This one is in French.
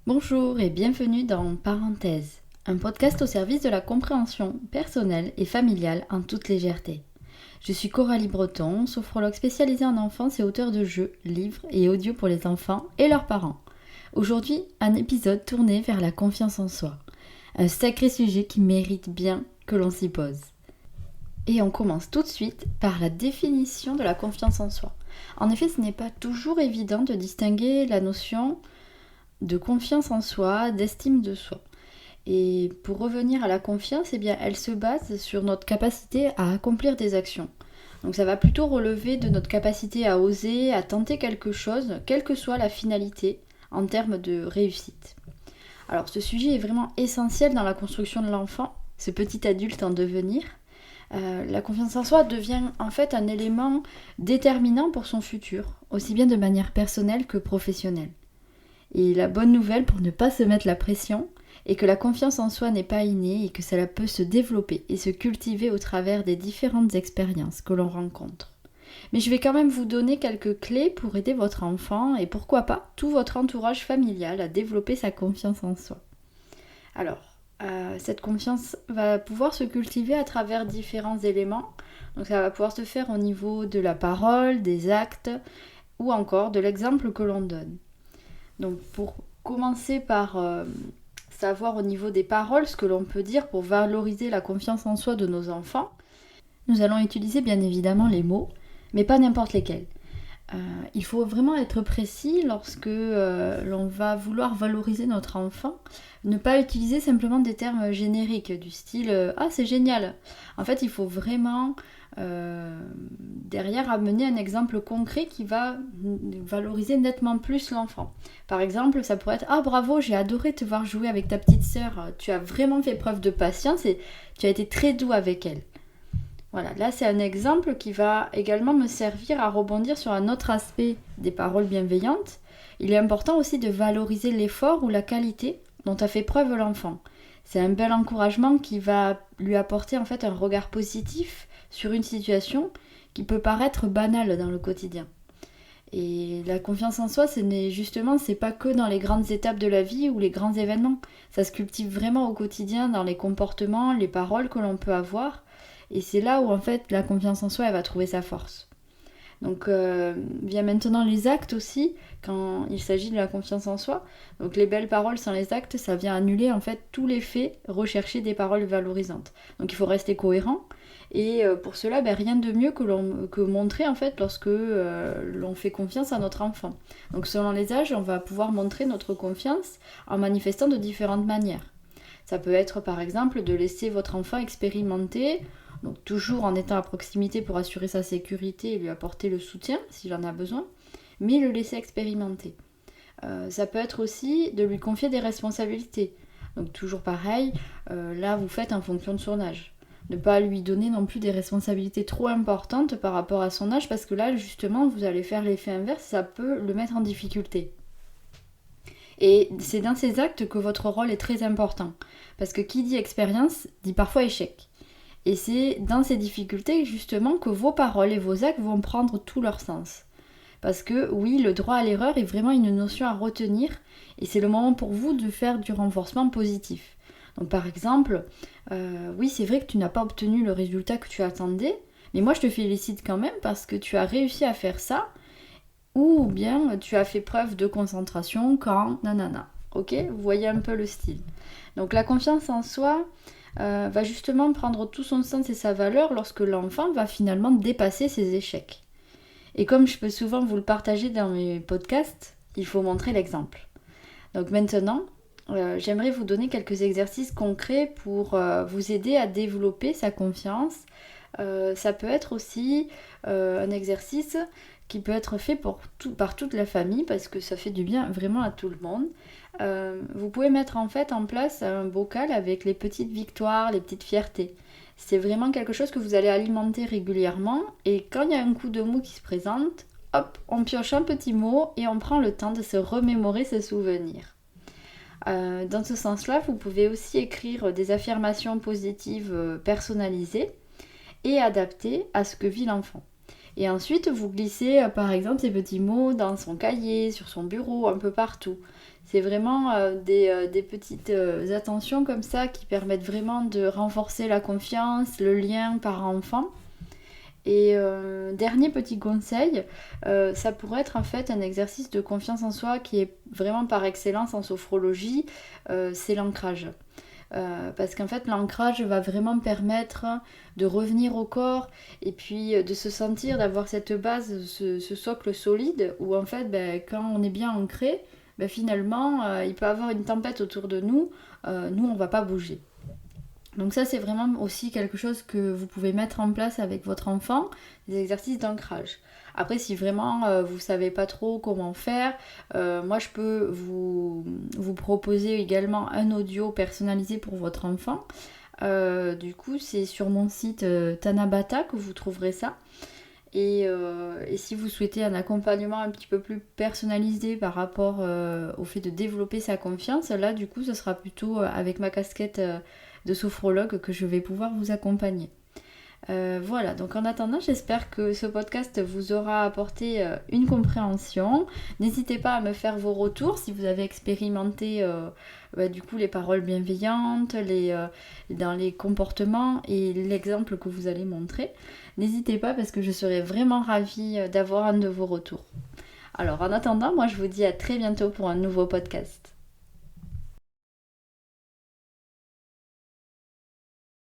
Bonjour et bienvenue dans Parenthèse, un podcast au service de la compréhension personnelle et familiale en toute légèreté. Je suis Coralie Breton, sophrologue spécialisée en enfance et auteure de jeux, livres et audios pour les enfants et leurs parents. Aujourd'hui, un épisode tourné vers la confiance en soi. Un sacré sujet qui mérite bien que l'on s'y pose. Et on commence tout de suite par la définition de la confiance en soi. En effet, ce n'est pas toujours évident de distinguer la notion de confiance en soi, d'estime de soi. Et pour revenir à la confiance, elle se base sur notre capacité à accomplir des actions. Donc ça va plutôt relever de notre capacité à oser, à tenter quelque chose, quelle que soit la finalité, en termes de réussite. Alors ce sujet est vraiment essentiel dans la construction de l'enfant, ce petit adulte en devenir. La confiance en soi devient en fait un élément déterminant pour son futur, aussi bien de manière personnelle que professionnelle. Et la bonne nouvelle pour ne pas se mettre la pression est que la confiance en soi n'est pas innée et que cela peut se développer et se cultiver au travers des différentes expériences que l'on rencontre. Mais je vais quand même vous donner quelques clés pour aider votre enfant et pourquoi pas tout votre entourage familial à développer sa confiance en soi. Alors, cette confiance va pouvoir se cultiver à travers différents éléments. Donc ça va pouvoir se faire au niveau de la parole, des actes ou encore de l'exemple que l'on donne. Donc pour commencer par savoir au niveau des paroles ce que l'on peut dire pour valoriser la confiance en soi de nos enfants, nous allons utiliser bien évidemment les mots, mais pas n'importe lesquels. Il faut vraiment être précis lorsque l'on va vouloir valoriser notre enfant, ne pas utiliser simplement des termes génériques du style ah c'est génial. En fait il faut vraiment derrière amener un exemple concret qui va valoriser nettement plus l'enfant. Par exemple ça pourrait être ah bravo j'ai adoré te voir jouer avec ta petite sœur, tu as vraiment fait preuve de patience et tu as été très doux avec elle. Voilà, là c'est un exemple qui va également me servir à rebondir sur un autre aspect des paroles bienveillantes. Il est important aussi de valoriser l'effort ou la qualité dont a fait preuve l'enfant. C'est un bel encouragement qui va lui apporter en fait un regard positif sur une situation qui peut paraître banale dans le quotidien. Et la confiance en soi, c'est pas que dans les grandes étapes de la vie ou les grands événements. Ça se cultive vraiment au quotidien dans les comportements, les paroles que l'on peut avoir. Et c'est là où en fait la confiance en soi elle va trouver sa force. Donc vient maintenant les actes aussi quand il s'agit de la confiance en soi. Donc les belles paroles sans les actes, ça vient annuler en fait tous les faits recherchés des paroles valorisantes. Donc il faut rester cohérent et pour cela rien de mieux que montrer en fait lorsque l'on fait confiance à notre enfant. Donc selon les âges, on va pouvoir montrer notre confiance en manifestant de différentes manières. Ça peut être par exemple de laisser votre enfant expérimenter, donc toujours en étant à proximité pour assurer sa sécurité et lui apporter le soutien s'il en a besoin, mais le laisser expérimenter. Ça peut être aussi de lui confier des responsabilités. Donc toujours pareil, là vous faites en fonction de son âge. Ne pas lui donner non plus des responsabilités trop importantes par rapport à son âge parce que là justement vous allez faire l'effet inverse, ça peut le mettre en difficulté. Et c'est dans ces actes que votre rôle est très important. Parce que qui dit expérience dit parfois échec. Et c'est dans ces difficultés justement que vos paroles et vos actes vont prendre tout leur sens. Parce que oui, le droit à l'erreur est vraiment une notion à retenir et c'est le moment pour vous de faire du renforcement positif. Donc par exemple, oui c'est vrai que tu n'as pas obtenu le résultat que tu attendais, mais moi je te félicite quand même parce que tu as réussi à faire ça, ou bien tu as fait preuve de concentration quand nanana. Ok, vous voyez un peu le style. Donc la confiance en soi va justement prendre tout son sens et sa valeur lorsque l'enfant va finalement dépasser ses échecs. Et comme je peux souvent vous le partager dans mes podcasts, il faut montrer l'exemple. Donc maintenant, j'aimerais vous donner quelques exercices concrets pour vous aider à développer sa confiance. Ça peut être aussi un exercice qui peut être fait par toute la famille parce que ça fait du bien vraiment à tout le monde. Vous pouvez mettre en fait en place un bocal avec les petites victoires, les petites fiertés. C'est vraiment quelque chose que vous allez alimenter régulièrement et quand il y a un coup de mou qui se présente, hop, on pioche un petit mot et on prend le temps de se remémorer ce souvenir. Dans ce sens-là, vous pouvez aussi écrire des affirmations positives personnalisées et adaptées à ce que vit l'enfant. Et ensuite, vous glissez par exemple ces petits mots dans son cahier, sur son bureau, un peu partout. C'est vraiment des petites attentions comme ça qui permettent vraiment de renforcer la confiance, le lien parent-enfant. Et dernier petit conseil, ça pourrait être en fait un exercice de confiance en soi qui est vraiment par excellence en sophrologie, c'est l'ancrage. Parce qu'en fait l'ancrage va vraiment permettre de revenir au corps et puis de se sentir, d'avoir cette base, ce socle solide où en fait quand on est bien ancré, finalement il peut y avoir une tempête autour de nous, nous on va pas bouger. Donc ça c'est vraiment aussi quelque chose que vous pouvez mettre en place avec votre enfant, des exercices d'ancrage. Après si vraiment vous ne savez pas trop comment faire, moi je peux vous proposer également un audio personnalisé pour votre enfant. Du coup c'est sur mon site Tanabata que vous trouverez ça. Et si vous souhaitez un accompagnement un petit peu plus personnalisé par rapport au fait de développer sa confiance, là du coup ce sera plutôt avec ma casquette de sophrologue que je vais pouvoir vous accompagner. Voilà, donc en attendant, j'espère que ce podcast vous aura apporté une compréhension. N'hésitez pas à me faire vos retours si vous avez expérimenté du coup les paroles bienveillantes, dans les comportements et l'exemple que vous allez montrer. N'hésitez pas parce que je serais vraiment ravie d'avoir un de vos retours. Alors en attendant, moi je vous dis à très bientôt pour un nouveau podcast.